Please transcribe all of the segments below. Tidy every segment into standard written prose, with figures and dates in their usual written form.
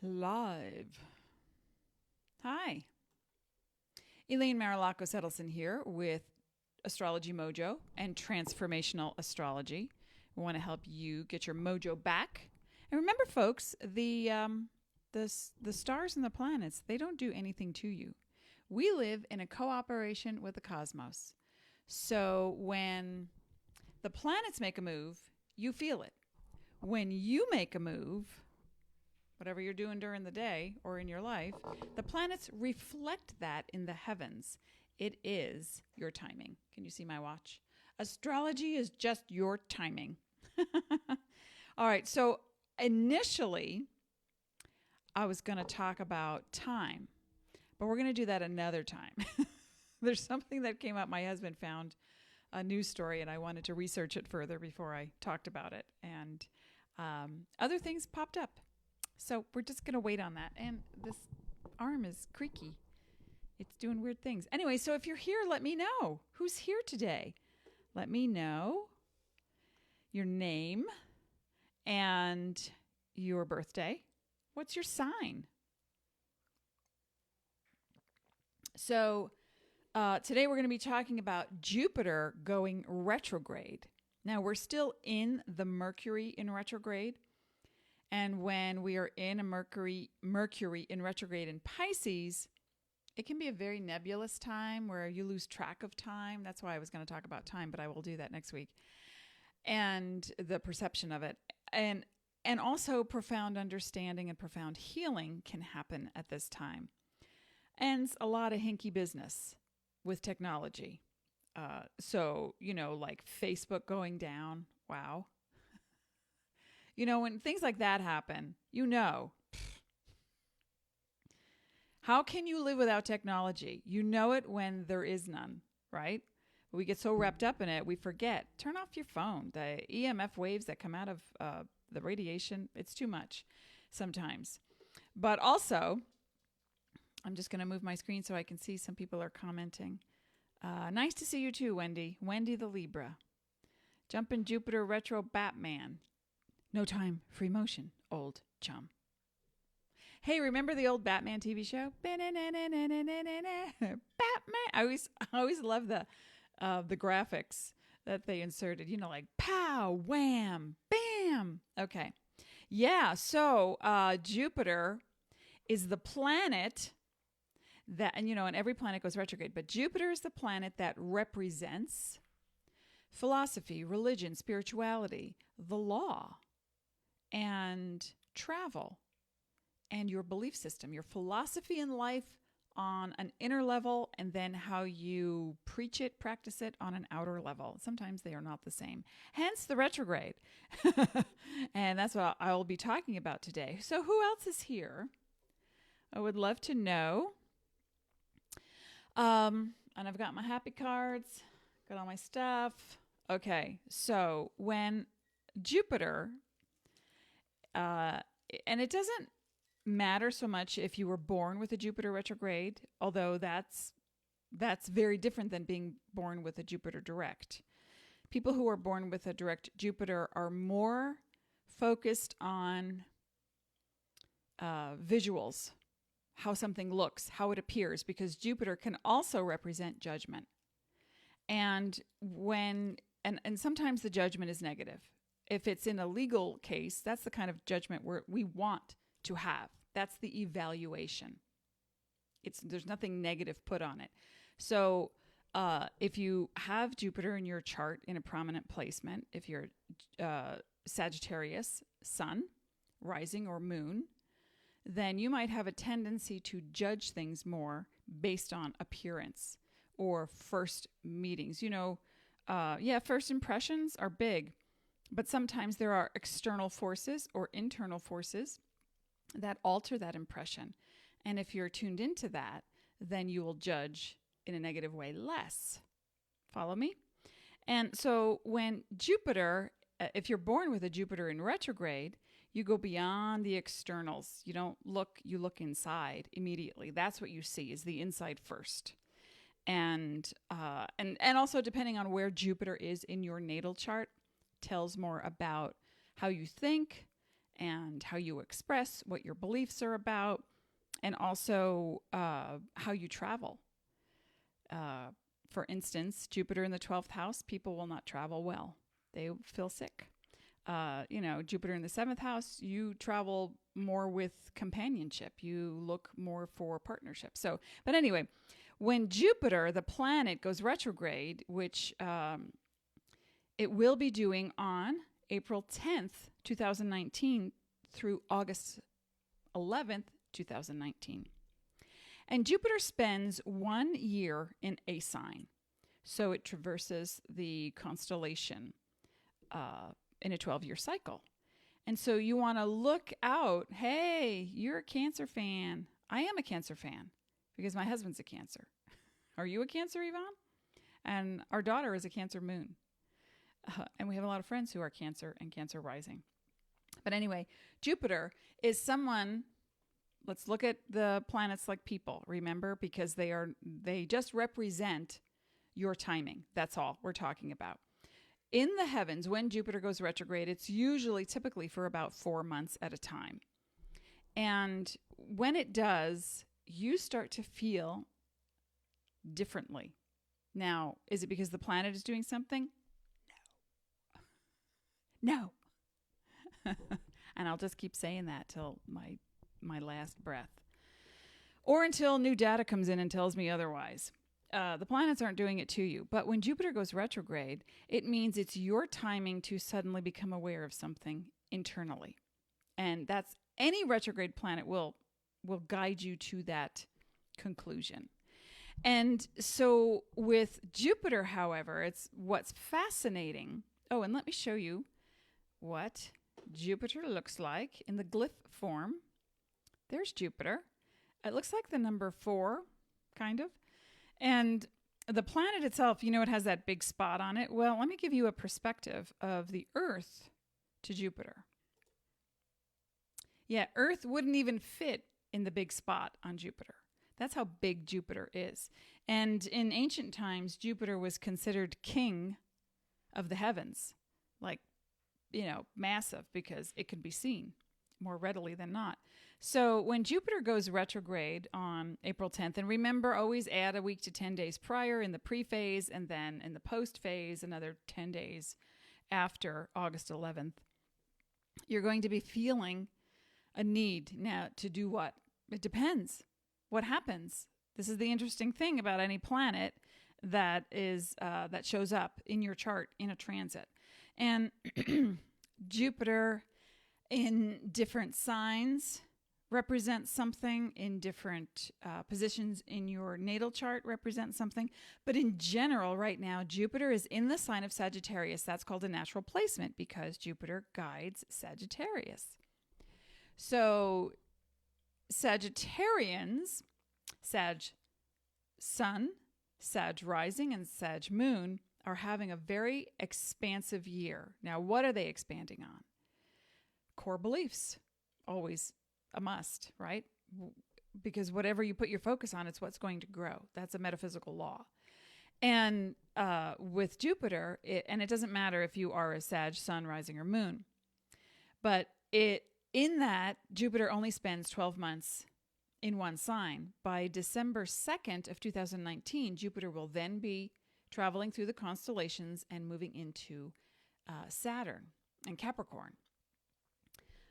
Live. Hi. Elaine Marolakos Edelson here with Astrology Mojo and transformational astrology. We want to help you get your mojo back. And remember, folks, the stars and the planets, they don't do anything to you. We live in a cooperation with the cosmos. So when the planets make a move, you feel it. When you make a move, whatever you're doing during the day or in your life, the planets reflect that in the heavens. It is your timing. Can you see my watch? Astrology is just your timing. All right, so initially, I was going to talk about time, but we're going to do that another time. There's something that came up. My husband found a news story, and I wanted to research it further before I talked about it. And other things popped up. So we're just going to wait on that. And this arm is creaky. It's doing weird things. Anyway, so if you're here, let me know. Who's here today? Let me know your name and your birthday. What's your sign? So today we're going to be talking about Jupiter going retrograde. Now, we're still in the Mercury in retrograde. And when we are in a Mercury in retrograde in Pisces, it can be a very nebulous time where you lose track of time. That's why I was going to talk about time, but I will do that next week. And the perception of it. And also profound understanding and profound healing can happen at this time. And a lot of hinky business with technology. So, like Facebook going down. Wow. When things like that happen, how can you live without technology? You know it when there is none, right? We get so wrapped up in it, we forget. Turn off your phone. The EMF waves that come out of the radiation, it's too much sometimes. But also, I'm just going to move my screen so I can see some people are commenting. Nice to see you too, Wendy. Wendy the Libra. Jumpin' Jupiter Retro Batman. No time for emotion, old chum. Hey, remember the old Batman TV show? Batman. I always love the graphics that they inserted. Like pow, wham, bam. Okay, yeah. So Jupiter is the planet that, and every planet goes retrograde, but Jupiter is the planet that represents philosophy, religion, spirituality, the law, and travel, and your belief system, your philosophy in life on an inner level, and then how you preach it, practice it on an outer level. Sometimes they are not the same. Hence the retrograde. And that's what I will be talking about today. So who else is here? I would love to know. And I've got my happy cards, got all my stuff. Okay, so when Jupiter, and it doesn't matter so much if you were born with a Jupiter retrograde, although that's very different than being born with a Jupiter direct. People who are born with a direct Jupiter are more focused on visuals, how something looks, how it appears, because Jupiter can also represent judgment. And and sometimes the judgment is negative. If it's in a legal case, that's the kind of judgment where we want to have. That's the evaluation. There's nothing negative put on it. So if you have Jupiter in your chart in a prominent placement, if you're Sagittarius, Sun, rising, or Moon, then you might have a tendency to judge things more based on appearance or first meetings. First impressions are big, but sometimes there are external forces or internal forces that alter that impression. And if you're tuned into that, then you will judge in a negative way less. Follow me? And so when Jupiter, if you're born with a Jupiter in retrograde, you go beyond the externals. You look inside immediately. That's what you see, is the inside first. And also, depending on where Jupiter is in your natal chart, tells more about how you think and how you express what your beliefs are about, and also how you travel. For instance, Jupiter in the 12th house, people will not travel well. They feel sick. Jupiter in the 7th house, you travel more with companionship. You look more for partnership. But anyway, when Jupiter, the planet, goes retrograde, which it will be doing on April 10th, 2019 through August 11th, 2019. And Jupiter spends 1 year in a sign. So it traverses the constellation in a 12-year cycle. And so you want to look out. Hey, you're a Cancer fan. I am a Cancer fan because my husband's a Cancer. Are you a Cancer, Yvonne? And our daughter is a Cancer moon. And we have a lot of friends who are Cancer and Cancer rising. But anyway, Jupiter is someone. Let's look at the planets like people, remember, because they just represent your timing. That's all we're talking about. In the heavens, when Jupiter goes retrograde, it's usually typically for about 4 months at a time. And when it does, you start to feel differently. Now, is it because the planet is doing something? No. And I'll just keep saying that till my last breath, or until new data comes in and tells me otherwise. The planets aren't doing it to you. But when Jupiter goes retrograde, it means it's your timing to suddenly become aware of something internally. And that's any retrograde planet will guide you to that conclusion. And so with Jupiter, however, it's what's fascinating. Oh, and let me show you what Jupiter looks like in the glyph form. There's Jupiter. It looks like the number 4, kind of. And the planet itself, it has that big spot on it. Well, let me give you a perspective of the Earth to Jupiter. Yeah, Earth wouldn't even fit in the big spot on Jupiter. That's how big Jupiter is. And in ancient times, Jupiter was considered king of the heavens. Like, massive, because it could be seen more readily than not. So when Jupiter goes retrograde on April 10th, and remember, always add a week to 10 days prior in the pre-phase, and then in the post-phase, another 10 days after August 11th, you're going to be feeling a need now to do what? It depends. What happens? This is the interesting thing about any planet that shows up in your chart in a transit. And Jupiter in different signs represents something, in different positions in your natal chart represent something. But in general, right now, Jupiter is in the sign of Sagittarius. That's called a natural placement because Jupiter guides Sagittarius. So Sagittarians, Sag Sun, Sag Rising, and Sag Moon are having a very expansive year. Now, what are they expanding on? Core beliefs, always a must, right? Because whatever you put your focus on, it's what's going to grow. That's a metaphysical law. And with Jupiter, it doesn't matter if you are a Sag, Sun, Rising, or Moon, but in that, Jupiter only spends 12 months in one sign. By December 2nd of 2019, Jupiter will then be traveling through the constellations and moving into Saturn and Capricorn.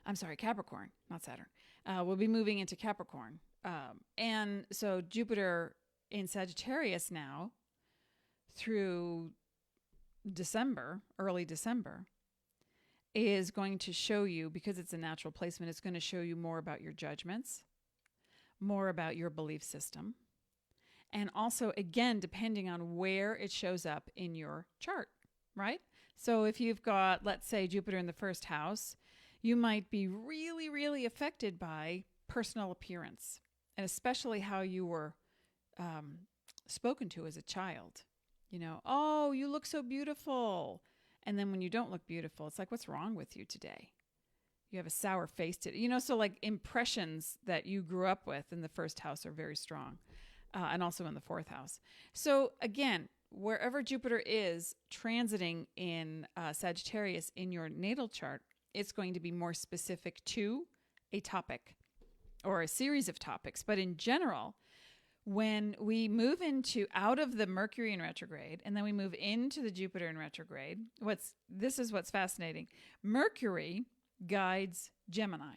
I'm sorry, Capricorn, not Saturn. We'll be moving into Capricorn. And so Jupiter in Sagittarius now through December, early December, is going to show you, because it's a natural placement, it's going to show you more about your judgments, more about your belief system, and also, again, depending on where it shows up in your chart, right? So if you've got, let's say, Jupiter in the first house, you might be really, really affected by personal appearance, and especially how you were spoken to as a child. Oh, you look so beautiful. And then when you don't look beautiful, it's like, what's wrong with you today? You have a sour face today. So like impressions that you grew up with in the first house are very strong, and also in the fourth house. So again, wherever Jupiter is transiting in Sagittarius in your natal chart, it's going to be more specific to a topic or a series of topics. But in general, when we move out of the Mercury in retrograde and then we move into the Jupiter in retrograde, this is what's fascinating. Mercury guides Gemini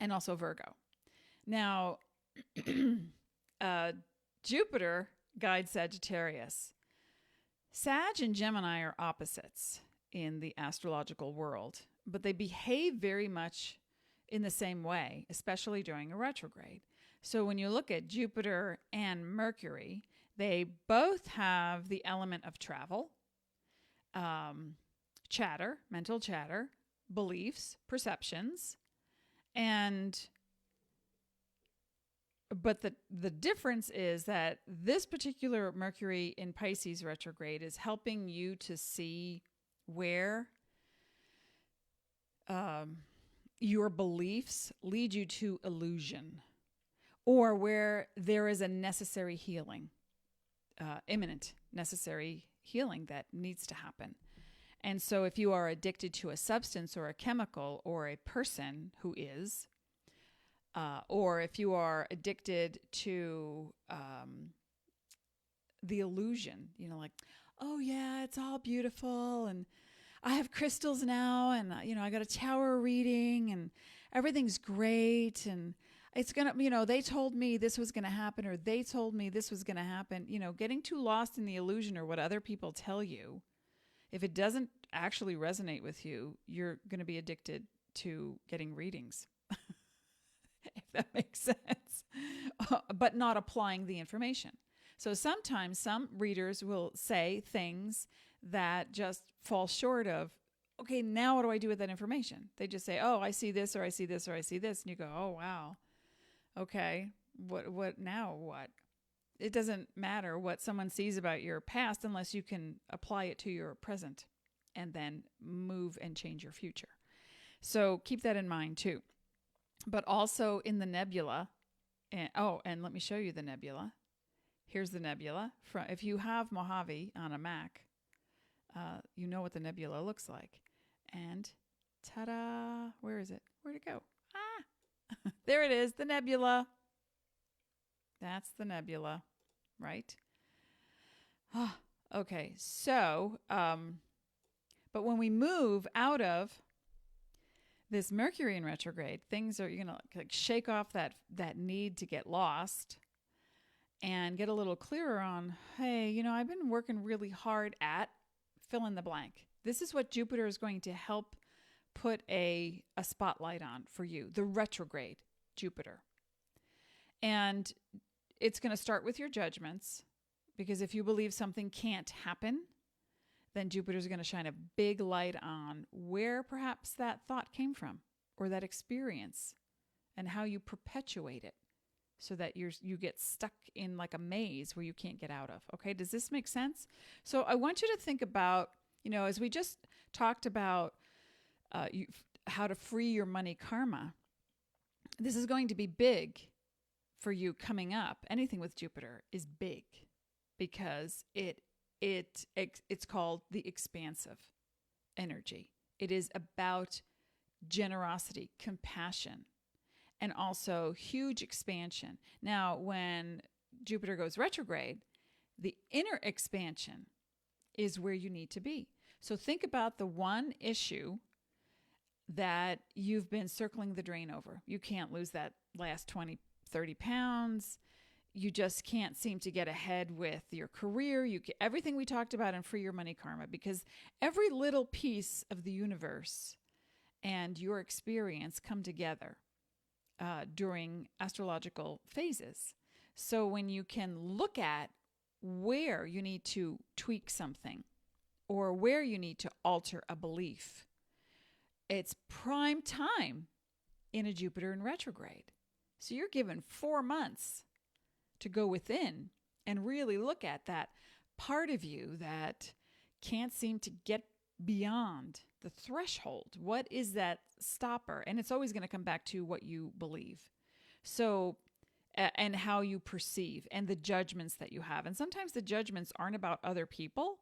and also Virgo. Now, Jupiter guides Sagittarius. Sag and Gemini are opposites in the astrological world, but they behave very much in the same way, especially during a retrograde. So when you look at Jupiter and Mercury, they both have the element of travel, chatter, mental chatter, beliefs, perceptions, but the difference is that this particular Mercury in Pisces retrograde is helping you to see where your beliefs lead you to illusion, or where there is a necessary healing, imminent necessary healing that needs to happen. And so if you are addicted to a substance or a chemical or a person who is, or if you are addicted to the illusion, like, oh yeah, it's all beautiful, and I have crystals now, and I got a tower reading, and everything's great, and it's gonna, they told me this was gonna happen, or they told me this was gonna happen. Getting too lost in the illusion or what other people tell you, if it doesn't actually resonate with you, you're gonna be addicted to getting readings. If that makes sense, but not applying the information. So sometimes some readers will say things that just fall short of, okay, now what do I do with that information? They just say, oh, I see this, or I see this, or I see this. And you go, oh, wow. Okay, what now what? It doesn't matter what someone sees about your past unless you can apply it to your present and then move and change your future. So keep that in mind too. But also in the nebula, and let me show you the nebula. Here's the nebula. If you have Mojave on a Mac, you know what the nebula looks like. And ta-da, where is it? Where'd it go? There it is, the nebula. That's the nebula, right? Okay, so, but when we move out of this Mercury in retrograde, things are, like shake off that need to get lost and get a little clearer on, hey, I've been working really hard at fill in the blank. This is what Jupiter is going to help put a spotlight on for you, the retrograde Jupiter. And it's going to start with your judgments, because if you believe something can't happen, then Jupiter's going to shine a big light on where perhaps that thought came from, or that experience, and how you perpetuate it so that you get stuck in like a maze where you can't get out of. Okay, does this make sense? So I want you to think about, as we just talked about how to free your money karma, this is going to be big for you coming up. Anything with Jupiter is big because it's called the expansive energy. It is about generosity, compassion, and also huge expansion. Now, when Jupiter goes retrograde, the inner expansion is where you need to be. So think about the one issue that you've been circling the drain over. You can't lose that last 20, 30 pounds. You just can't seem to get ahead with your career. Everything we talked about in Free Your Money Karma, because every little piece of the universe and your experience come together during astrological phases. So when you can look at where you need to tweak something or where you need to alter a belief, it's prime time in a Jupiter in retrograde. So you're given 4 months to go within and really look at that part of you that can't seem to get beyond the threshold. What is that stopper? And it's always going to come back to what you believe. So, and how you perceive and the judgments that you have. And sometimes the judgments aren't about other people.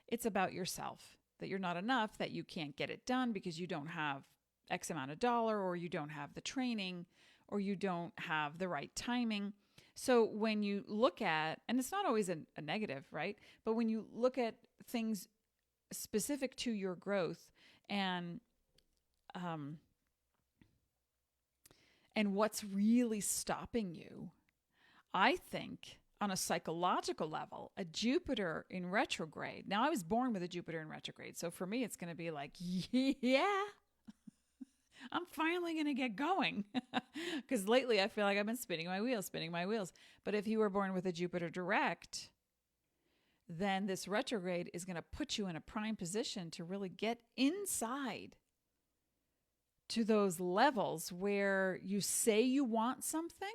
It's about yourself. that you're not enough, that you can't get it done because you don't have X amount of dollar, or you don't have the training, or you don't have the right timing. So when you look at, and it's not always a negative, right? But when you look at things specific to your growth and what's really stopping you, I think on a psychological level, a Jupiter in retrograde. Now, I was born with a Jupiter in retrograde. So for me, it's going to be like, yeah, I'm finally going to get going. Because lately I feel like I've been spinning my wheels. But if you were born with a Jupiter direct, then this retrograde is going to put you in a prime position to really get inside to those levels where you say you want something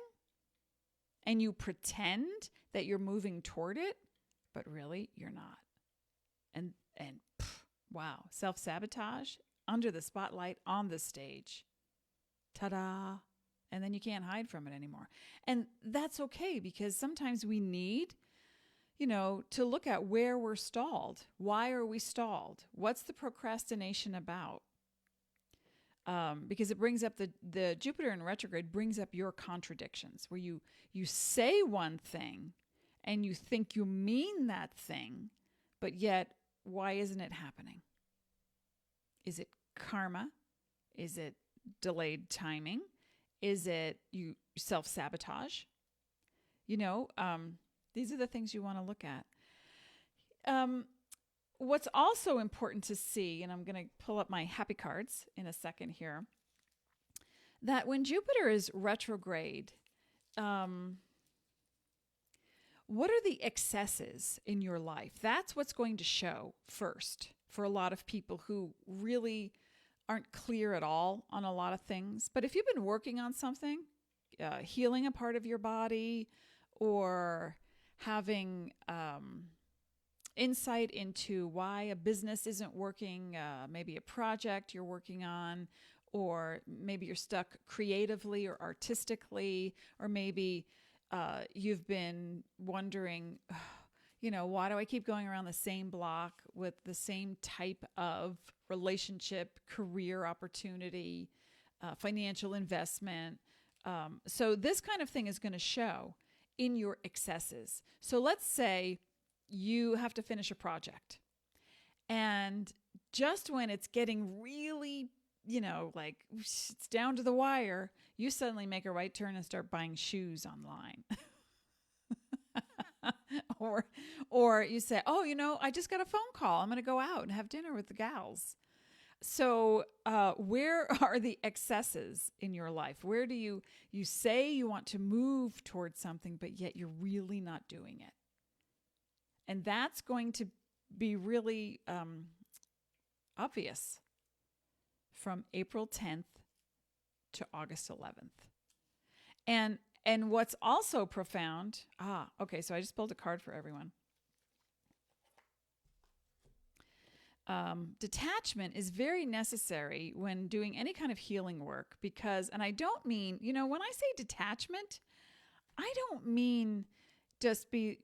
and you pretend that you're moving toward it, but really you're not. And wow, self-sabotage under the spotlight on the stage. Ta-da. And then you can't hide from it anymore. And that's okay, because sometimes we need, to look at where we're stalled. Why are we stalled? What's the procrastination about? Because it brings up the Jupiter in retrograde brings up your contradictions, where you say one thing and you think you mean that thing, but yet why isn't it happening? Is it karma? Is it delayed timing? Is it you self-sabotage? These are the things you want to look at. What's also important to see, and I'm going to pull up my happy cards in a second here, that when Jupiter is retrograde, what are the excesses in your life? That's what's going to show first for a lot of people who really aren't clear at all on a lot of things. But if you've been working on something, healing a part of your body, or having insight into why a business isn't working, maybe a project you're working on, or maybe you're stuck creatively or artistically, or maybe you've been wondering, why do I keep going around the same block with the same type of relationship, career opportunity, financial investment? So this kind of thing is going to show in your excesses. So let's say you have to finish a project, and just when it's getting really, like it's down to the wire, you suddenly make a right turn and start buying shoes online. or you say, I just got a phone call. I'm going to go out and have dinner with the gals. So where are the excesses in your life? Where do you say you want to move towards something, but yet you're really not doing it? And that's going to be really obvious from April 10th to August 11th. And what's also profound, okay, so I just pulled a card for everyone. Detachment is very necessary when doing any kind of healing work, because, and I don't mean, when I say detachment, I don't mean just be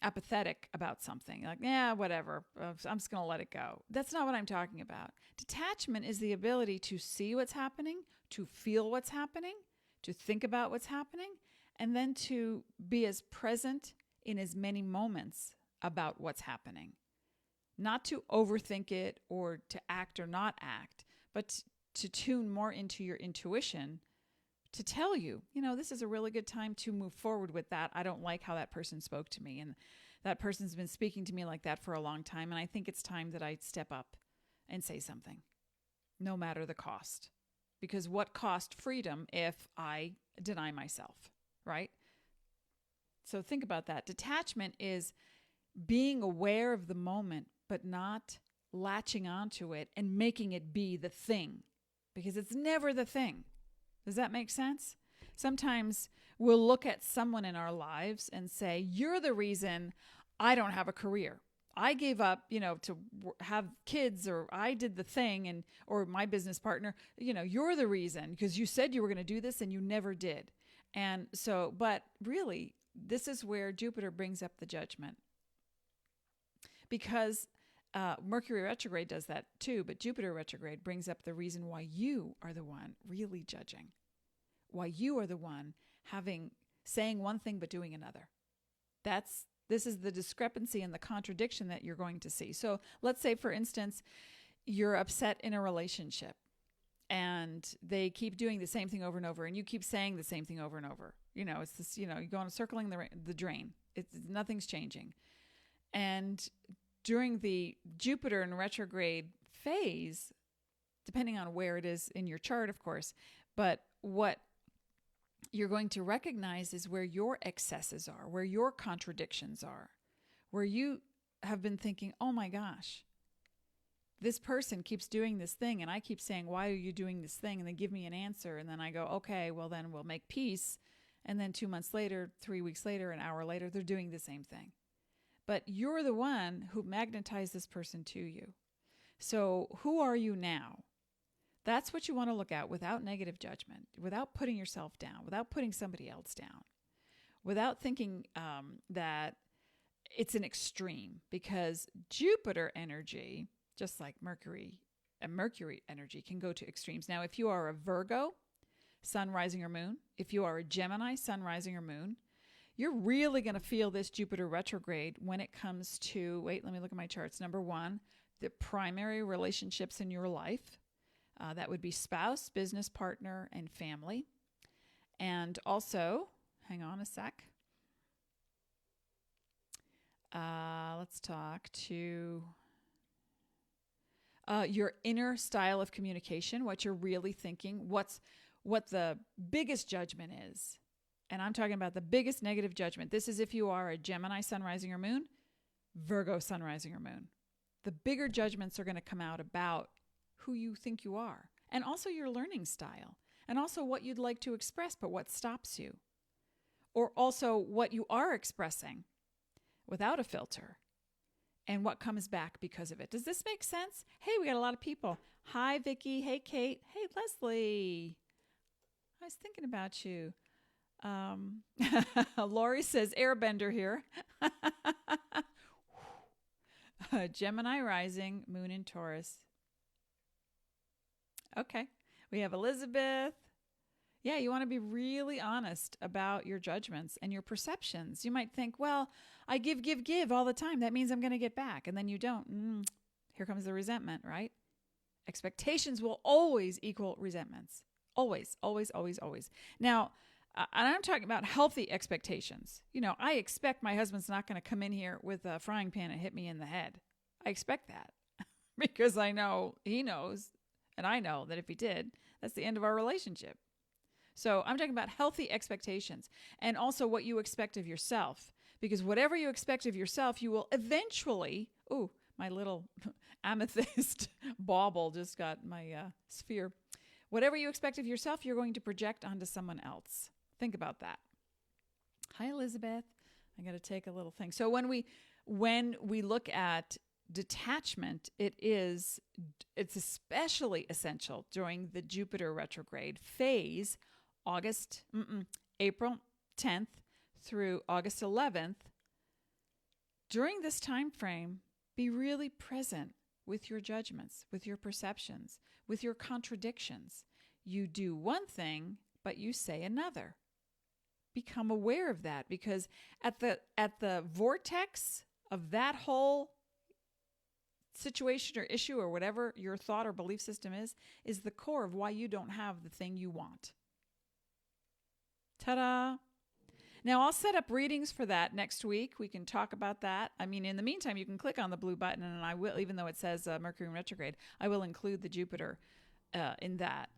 apathetic about something, like, whatever, I'm just going to let it go. That's not what I'm talking about. Detachment is the ability to see what's happening, to feel what's happening, to think about what's happening, and then to be as present in as many moments about what's happening. Not to overthink it or to act or not act, but to tune more into your intuition to tell you, this is a really good time to move forward with that. I don't like how that person spoke to me, and that person's been speaking to me like that for a long time, and I think it's time that I step up and say something, no matter the cost. Because what cost freedom if I deny myself, right? So think about that. Detachment is being aware of the moment, but not latching onto it and making it be the thing, because it's never the thing. Does that make sense? Sometimes we'll look at someone in our lives and say, you're the reason I don't have a career. I gave up, to have kids, or I did the thing, or my business partner, you're the reason, because you said you were going to do this and you never did. And so, but really, this is where Jupiter brings up the judgment, because Mercury retrograde does that too, but Jupiter retrograde brings up the reason why you are the one really judging, why you are the one saying one thing but doing another. This is the discrepancy and the contradiction that you're going to see. So let's say, for instance, you're upset in a relationship and they keep doing the same thing over and over, and you keep saying the same thing over and over. It's this, you go on circling the drain. Nothing's changing. And during the Jupiter in retrograde phase, depending on where it is in your chart, of course, but what you're going to recognize is where your excesses are, where your contradictions are, where you have been thinking, oh my gosh, this person keeps doing this thing, and I keep saying, why are you doing this thing? And they give me an answer, and then I go, okay, well then we'll make peace. And then 2 months later, 3 weeks later, an hour later, they're doing the same thing. But you're the one who magnetized this person to you. So who are you now? That's what you want to look at without negative judgment, without putting yourself down, without putting somebody else down, without thinking that it's an extreme, because Jupiter energy, just like Mercury energy, can go to extremes. Now, if you are a Virgo, sun, rising, or moon, if you are a Gemini, sun, rising, or moon, you're really going to feel this Jupiter retrograde when it comes to, wait, let me look at my charts. Number one, the primary relationships in your life. That would be spouse, business partner, and family. And also, hang on a sec. Let's talk to your inner style of communication, what you're really thinking, what the biggest judgment is. And I'm talking about the biggest negative judgment. This is if you are a Gemini, sun, rising, or moon, Virgo, sun, rising, or moon. The bigger judgments are going to come out about who you think you are, and also your learning style, and also what you'd like to express, but what stops you, or also what you are expressing without a filter, and what comes back because of it. Does this make sense? Hey, we got a lot of people. Hi, Vicki. Hey, Kate. Hey, Leslie. I was thinking about you. Lori says, airbender here. Gemini rising, moon in Taurus. Okay. We have Elizabeth. Yeah, you want to be really honest about your judgments and your perceptions. You might think, well, I give all the time. That means I'm going to get back. And then you don't. Here comes the resentment, right? Expectations will always equal resentments. Always, always, always, always. Now, and I'm talking about healthy expectations. I expect my husband's not going to come in here with a frying pan and hit me in the head. I expect that because I know he knows, and I know that if he did, that's the end of our relationship. So I'm talking about healthy expectations, and also what you expect of yourself, because whatever you expect of yourself, you will eventually, my little amethyst bauble just got my sphere. Whatever you expect of yourself, you're going to project onto someone else. Think about that. Hi, Elizabeth. I got to take a little thing. So when we look at detachment, it's especially essential during the Jupiter retrograde phase, April 10th through August 11th. During this time frame, be really present with your judgments, with your perceptions, with your contradictions. You do one thing, but you say another. Become aware of that, because at the vortex of that whole situation or issue or whatever your thought or belief system is the core of why you don't have the thing you want. Ta-da! Now, I'll set up readings for that next week. We can talk about that. I mean, in the meantime, you can click on the blue button, and I will, even though it says Mercury in retrograde, I will include the Jupiter in that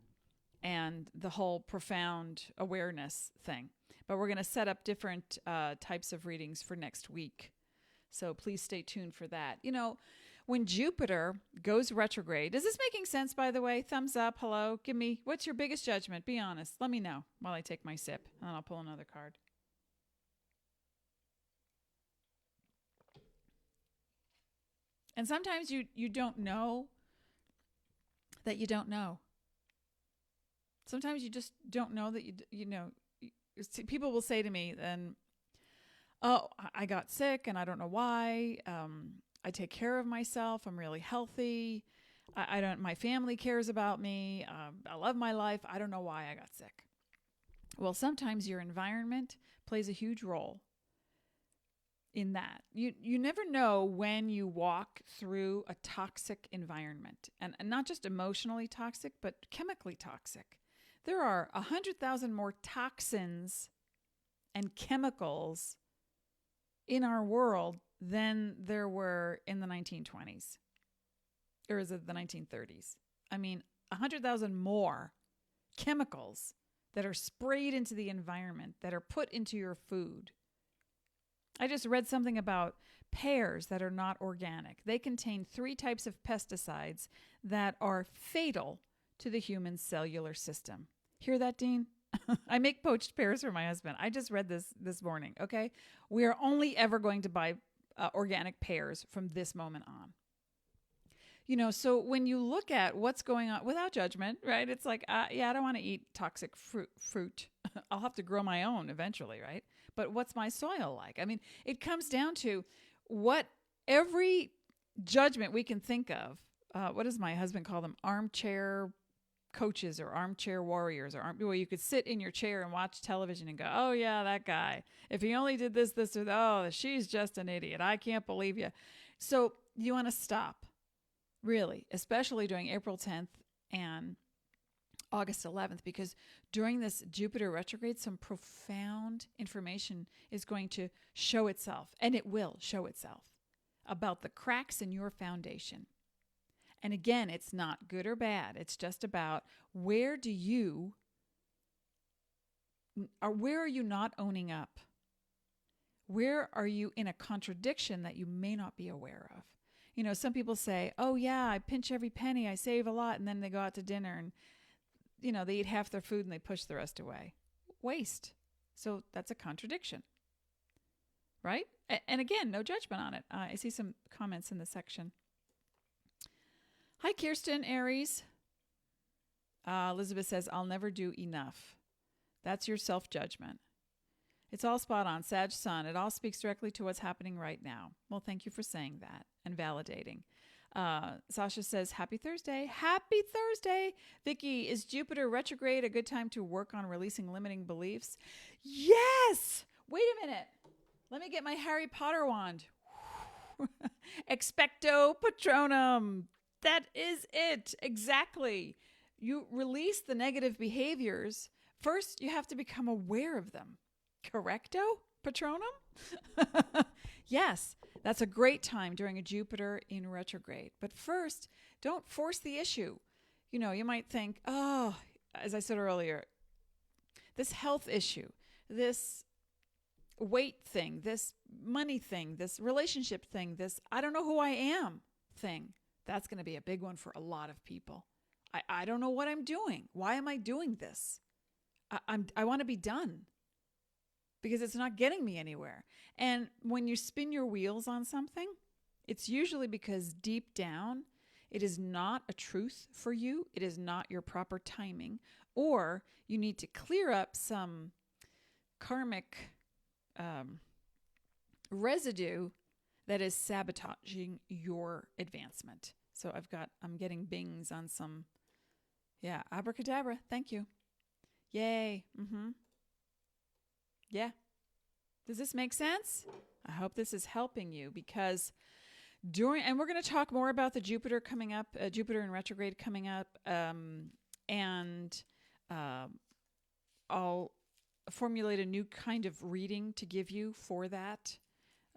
and the whole profound awareness thing. But we're going to set up different types of readings for next week. So please stay tuned for that. When Jupiter goes retrograde, is this making sense, by the way? Thumbs up, hello. Give me, what's your biggest judgment? Be honest. Let me know while I take my sip, and then I'll pull another card. And sometimes you don't know that you don't know. Sometimes you just don't know that you know. People will say to me, then, oh, I got sick and I don't know why. I take care of myself. I'm really healthy. I don't, my family cares about me. I love my life. I don't know why I got sick. Well, sometimes your environment plays a huge role in that. You never know when you walk through a toxic environment, and not just emotionally toxic, but chemically toxic. There are 100,000 more toxins and chemicals in our world than there were in the 1920s. Or is it the 1930s? I mean, 100,000 more chemicals that are sprayed into the environment, that are put into your food. I just read something about pears that are not organic. They contain 3 types of pesticides that are fatal to the human cellular system. Hear that, Dean? I make poached pears for my husband. I just read this morning, okay? We are only ever going to buy organic pears from this moment on. You know, so when you look at what's going on, without judgment, right? It's like, I don't want to eat toxic fruit. I'll have to grow my own eventually, right? But what's my soil like? I mean, it comes down to what every judgment we can think of. What does my husband call them? Armchair coaches or armchair warriors, or where you could sit in your chair and watch television and go, oh yeah, that guy. If he only did this, or that, oh, she's just an idiot. I can't believe you. So you want to stop. Really, especially during April 10th and August 11th, because during this Jupiter retrograde, some profound information is going to show itself, and it will show itself, about the cracks in your foundation. And again, it's not good or bad. It's just about where are you not owning up? Where are you in a contradiction that you may not be aware of? You know, some people say, oh yeah, I pinch every penny, I save a lot, and then they go out to dinner and, you know, they eat half their food and they push the rest away. Waste. So that's a contradiction, right? And again, no judgment on it. I see some comments in the section. Hi, Kirsten, Aries. Elizabeth says, I'll never do enough. That's your self-judgment. It's all spot on. Sag Sun. It all speaks directly to what's happening right now. Well, thank you for saying that and validating. Sasha says, happy Thursday. Happy Thursday. Vicky, is Jupiter retrograde a good time to work on releasing limiting beliefs? Yes. Wait a minute. Let me get my Harry Potter wand. Expecto Patronum. That is it. Exactly. You release the negative behaviors. First, you have to become aware of them. Correcto Patronum? Yes, that's a great time during a Jupiter in retrograde. But first, don't force the issue. You know, you might think, oh, as I said earlier, this health issue, this weight thing, this money thing, this relationship thing, this I don't know who I am thing, that's going to be a big one for a lot of people. I don't know what I'm doing. Why am I doing this? I want to be done, because it's not getting me anywhere. And when you spin your wheels on something, it's usually because deep down, it is not a truth for you. It is not your proper timing, or you need to clear up some karmic residue that is sabotaging your advancement. So I'm getting bings on some, abracadabra. Thank you. Yay. Yeah. Does this make sense? I hope this is helping you, because and we're going to talk more about the Jupiter coming up, Jupiter in retrograde coming up, and I'll formulate a new kind of reading to give you for that.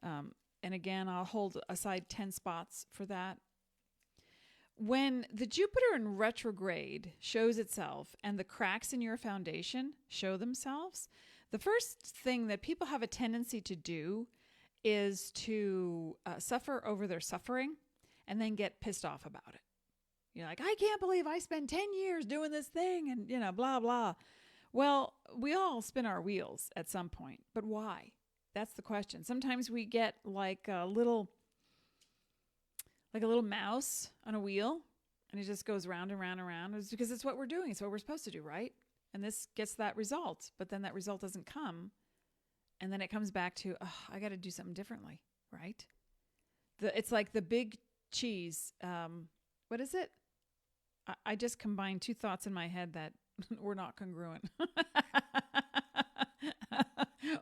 And again, I'll hold aside 10 spots for that. When the Jupiter in retrograde shows itself and the cracks in your foundation show themselves, the first thing that people have a tendency to do is to suffer over their suffering and then get pissed off about it. You're like, I can't believe I spent 10 years doing this thing and, blah, blah. Well, we all spin our wheels at some point, but why? That's the question. Sometimes we get like a little mouse on a wheel, and it just goes round and round and round. It's because it's what we're doing. It's what we're supposed to do, right? And this gets that result, but then that result doesn't come. And then it comes back to, I got to do something differently, right? It's like the big cheese. What is it? I just combined two thoughts in my head that were not congruent.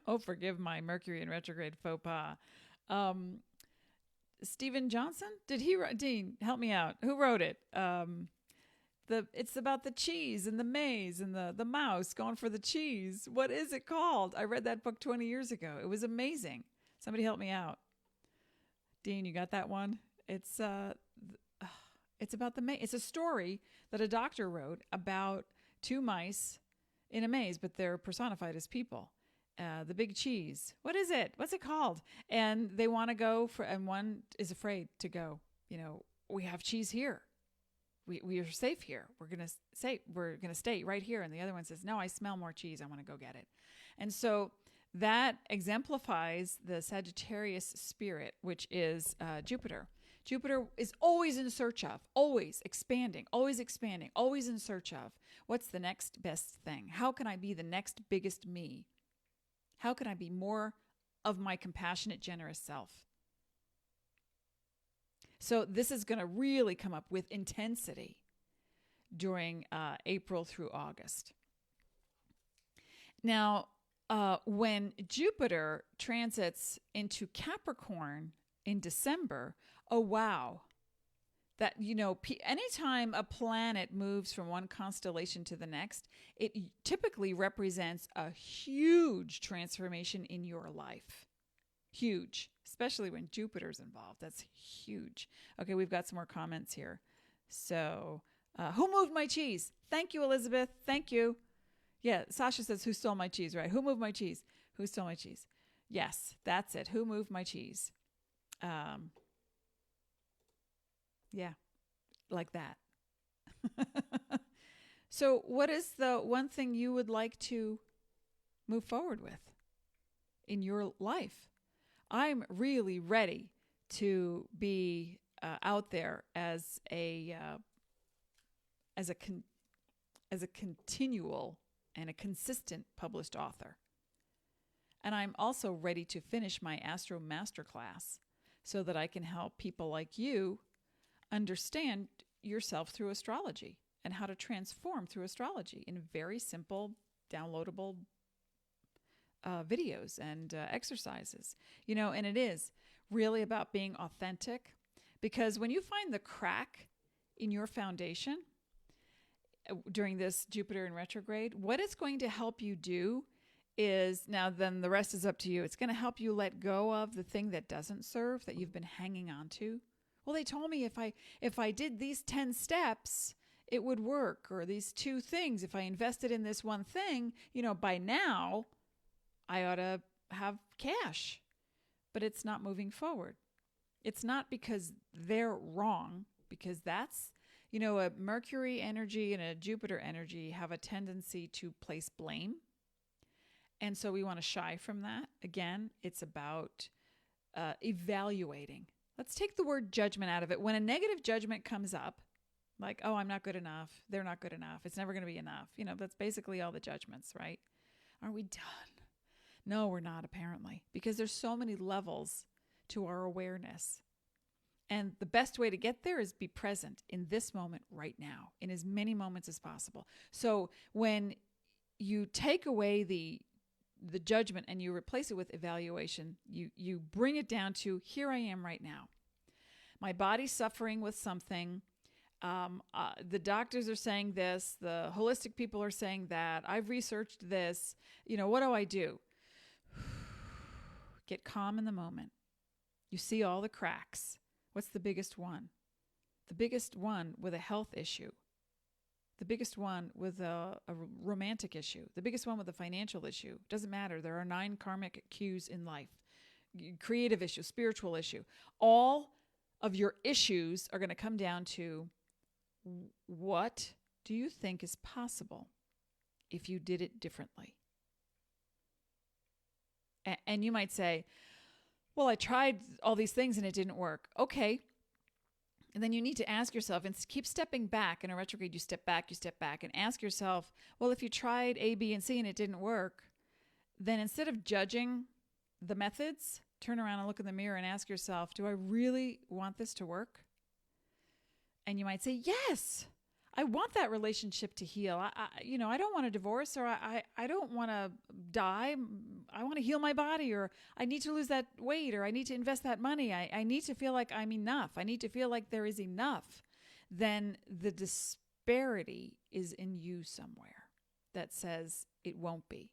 Oh, forgive my Mercury in retrograde faux pas. Stephen Johnson? Did he write? Dean, help me out. Who wrote it? It's about the cheese and the maze and the mouse going for the cheese. What is it called? I read that book 20 years ago. It was amazing. Somebody help me out. Dean, you got that one? It's about the maze. It's a story that a doctor wrote about two mice in a maze, but they're personified as people. The big cheese. What is it? What's it called? And they want to go and one is afraid to go. We have cheese here. We are safe here. We're gonna stay right here. And the other one says, no, I smell more cheese. I want to go get it. And so that exemplifies the Sagittarius spirit, which is Jupiter. Jupiter is always in search of, always expanding, always in search of what's the next best thing. How can I be the next biggest me? How can I be more of my compassionate, generous self? So this is going to really come up with intensity during April through August. Now, when Jupiter transits into Capricorn in December, oh, wow. That, anytime a planet moves from one constellation to the next, it typically represents a huge transformation in your life. Huge, especially when Jupiter's involved. That's huge. Okay, we've got some more comments here. So, who moved my cheese? Thank you, Elizabeth. Thank you. Yeah, Sasha says, who stole my cheese, right? Who moved my cheese? Who stole my cheese? Yes, that's it. Who moved my cheese? Yeah, like that. So what is the one thing you would like to move forward with in your life? I'm really ready to be out there as a continual and a consistent published author. And I'm also ready to finish my Astro Masterclass so that I can help people like you understand yourself through astrology and how to transform through astrology in very simple, downloadable videos and exercises. And it is really about being authentic, because when you find the crack in your foundation during this Jupiter in retrograde, what it's going to help you do is, now then the rest is up to you. It's going to help you let go of the thing that doesn't serve, that you've been hanging on to. Well, they told me if I did these 10 steps, it would work, or these 2 things. If I invested in this one thing, by now I ought to have cash. But it's not moving forward. It's not because they're wrong, because that's, a Mercury energy and a Jupiter energy have a tendency to place blame. And so we want to shy from that. Again, it's about evaluating. Let's take the word judgment out of it. When a negative judgment comes up, like, oh, I'm not good enough, they're not good enough, it's never going to be enough. That's basically all the judgments, right? Are we done? No, we're not, apparently, because there's so many levels to our awareness. And the best way to get there is be present in this moment right now, in as many moments as possible. So when you take away the judgment and you replace it with evaluation, you bring it down to, here I am right now. My body's suffering with something. The doctors are saying this. The holistic people are saying that. I've researched this. What do I do? Get calm in the moment. You see all the cracks. What's the biggest one? The biggest one with a health issue. The biggest one with a romantic issue. The biggest one with a financial issue. Doesn't matter. There are 9 karmic cues in life. Creative issue, spiritual issue. All of your issues are going to come down to, what do you think is possible if you did it differently? And you might say, well, I tried all these things and it didn't work. Okay. And then you need to ask yourself, and keep stepping back. In a retrograde, you step back, and ask yourself, well, if you tried A, B, and C and it didn't work, then instead of judging the methods, turn around and look in the mirror and ask yourself, do I really want this to work? And you might say, yes, I want that relationship to heal. I don't want a divorce, or I don't want to die. I want to heal my body, or I need to lose that weight, or I need to invest that money. I need to feel like I'm enough. I need to feel like there is enough. Then the disparity is in you somewhere that says it won't be.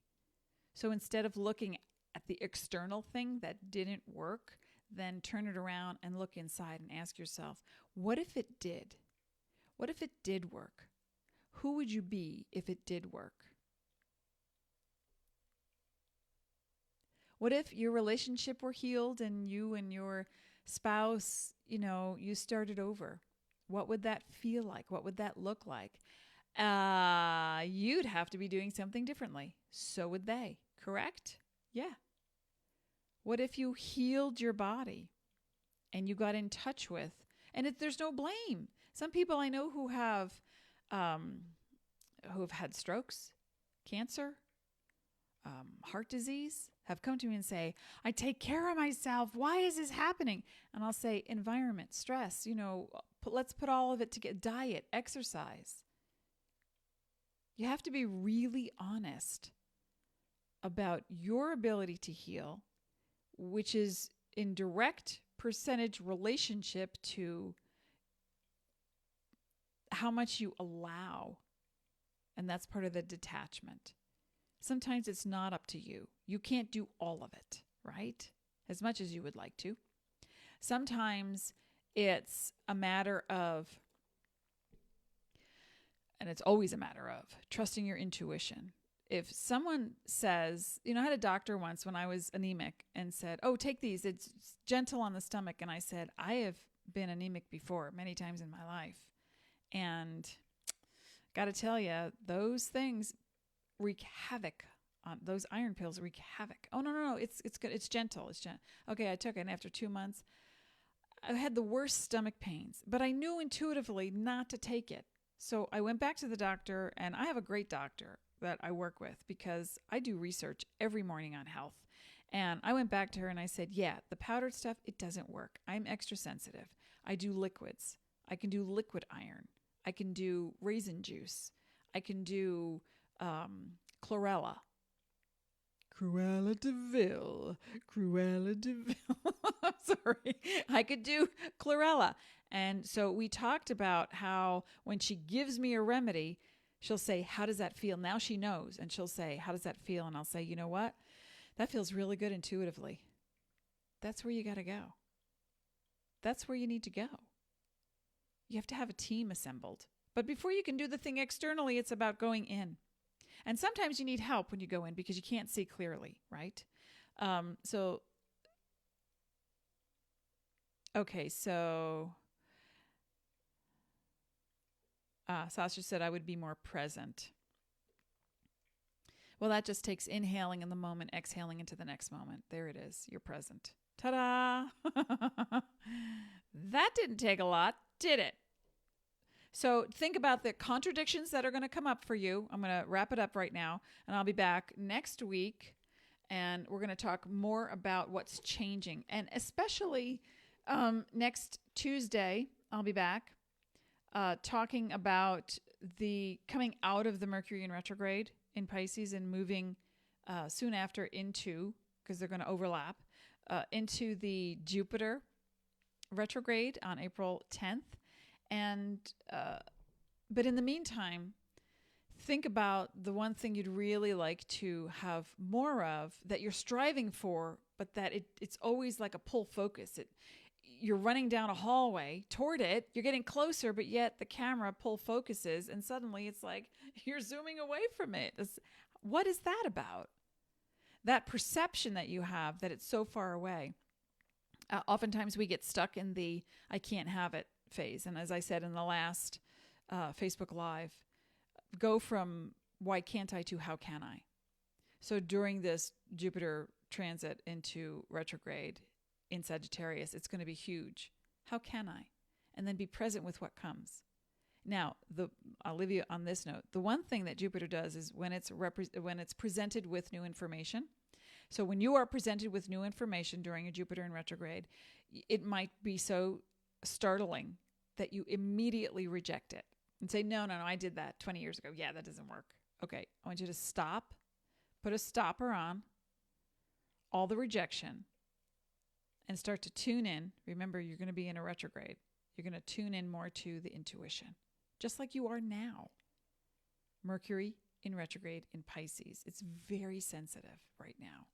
So instead of looking at the external thing that didn't work, then turn it around and look inside and ask yourself, what if it did? What if it did work? Who would you be if it did work? What if your relationship were healed and you and your spouse, you started over? What would that feel like? What would that look like? You'd have to be doing something differently. So would they, correct? Yeah. What if you healed your body and you got in touch with, and there's no blame. Some people I know who have had strokes, cancer, heart disease, have come to me and say, I take care of myself. Why is this happening? And I'll say, environment, stress, let's put all of it together. Diet, exercise. You have to be really honest about your ability to heal, which is in direct percentage relationship to how much you allow. And that's part of the detachment. Sometimes it's not up to you. You can't do all of it, right? As much as you would like to. Sometimes it's a matter of, and it's always a matter of, trusting your intuition. If someone says, I had a doctor once when I was anemic and said, oh, take these. It's gentle on the stomach. And I said, I have been anemic before many times in my life. And got to tell you, those things wreak havoc. Those iron pills wreak havoc. Oh, no. It's good. It's gentle. Okay, I took it. And after 2 months, I had the worst stomach pains. But I knew intuitively not to take it. So I went back to the doctor, and I have a great doctor that I work with because I do research every morning on health. And I went back to her and I said, yeah, the powdered stuff, it doesn't work. I'm extra sensitive. I do liquids. I can do liquid iron. I can do raisin juice. I can do chlorella. Cruella de Vil. I'm sorry. I could do chlorella. And so we talked about how when she gives me a remedy, she'll say, how does that feel? Now she knows. And she'll say, how does that feel? And I'll say, you know what? That feels really good intuitively. That's where you got to go. That's where you need to go. You have to have a team assembled. But before you can do the thing externally, it's about going in. And sometimes you need help when you go in because you can't see clearly, right? So Sasha said I would be more present. Well, that just takes inhaling in the moment, exhaling into the next moment. There it is. You're present. Ta-da! That didn't take a lot, did it? So think about the contradictions that are going to come up for you. I'm going to wrap it up right now, and I'll be back next week, and we're going to talk more about what's changing. And especially next Tuesday, I'll be back talking about the coming out of the Mercury in retrograde in Pisces and moving soon after into, because they're going to overlap, into the Jupiter retrograde on April 10th. And but in the meantime, think about the one thing you'd really like to have more of that you're striving for, but that it's always like a pull focus. You're running down a hallway toward it, you're getting closer, but yet the camera pull focuses, and suddenly it's like you're zooming away from it. What is that about? That perception that you have that it's so far away. Oftentimes we get stuck in the I can't have it phase. And as I said in the last Facebook Live, go from why can't I to how can I? So during this Jupiter transit into retrograde in Sagittarius, it's going to be huge. How can I? And then be present with what comes. Now, I'll leave you on this note. The one thing that Jupiter does is when it's presented with new information, So when you are presented with new information during a Jupiter in retrograde, it might be so startling that you immediately reject it and say, no, I did that 20 years ago. Yeah, that doesn't work. Okay, I want you to stop, put a stopper on all the rejection, and start to tune in. Remember, you're going to be in a retrograde. You're going to tune in more to the intuition, just like you are now. Mercury in retrograde in Pisces. It's very sensitive right now.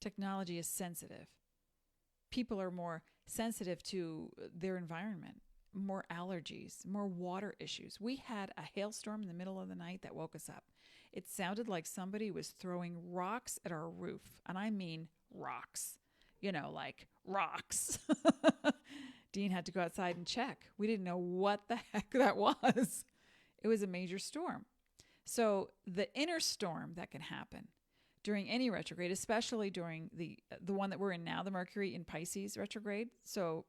Technology is sensitive. People are more sensitive to their environment, more allergies, more water issues. We had a hailstorm in the middle of the night that woke us up. It sounded like somebody was throwing rocks at our roof. And I mean rocks, like rocks. Dean had to go outside and check. We didn't know what the heck that was. It was a major storm. So the inner storm that can happen during any retrograde, especially during the one that we're in now, the Mercury in Pisces retrograde. So,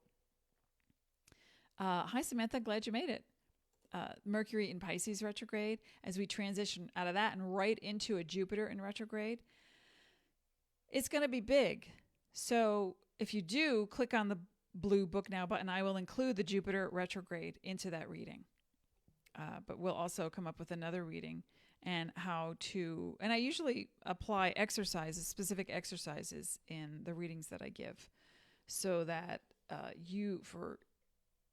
hi, Samantha. Glad you made it. Mercury in Pisces retrograde, as we transition out of that and right into a Jupiter in retrograde, it's going to be big. So if you do, click on the blue Book Now button. I will include the Jupiter retrograde into that reading. But we'll also come up with another reading and and I usually apply exercises, specific exercises in the readings that I give so that for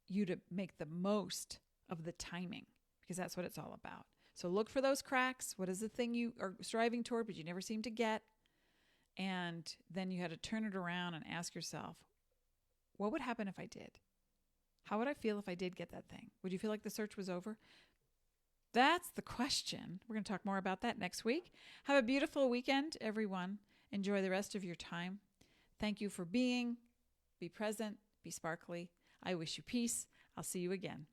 you to make the most of the timing, because that's what it's all about. So look for those cracks. What is the thing you are striving toward, but you never seem to get? And then you had to turn it around and ask yourself, what would happen if I did? How would I feel if I did get that thing? Would you feel like the search was over? That's the question. We're going to talk more about that next week. Have a beautiful weekend, everyone. Enjoy the rest of your time. Thank you for being. Be present. Be sparkly. I wish you peace. I'll see you again.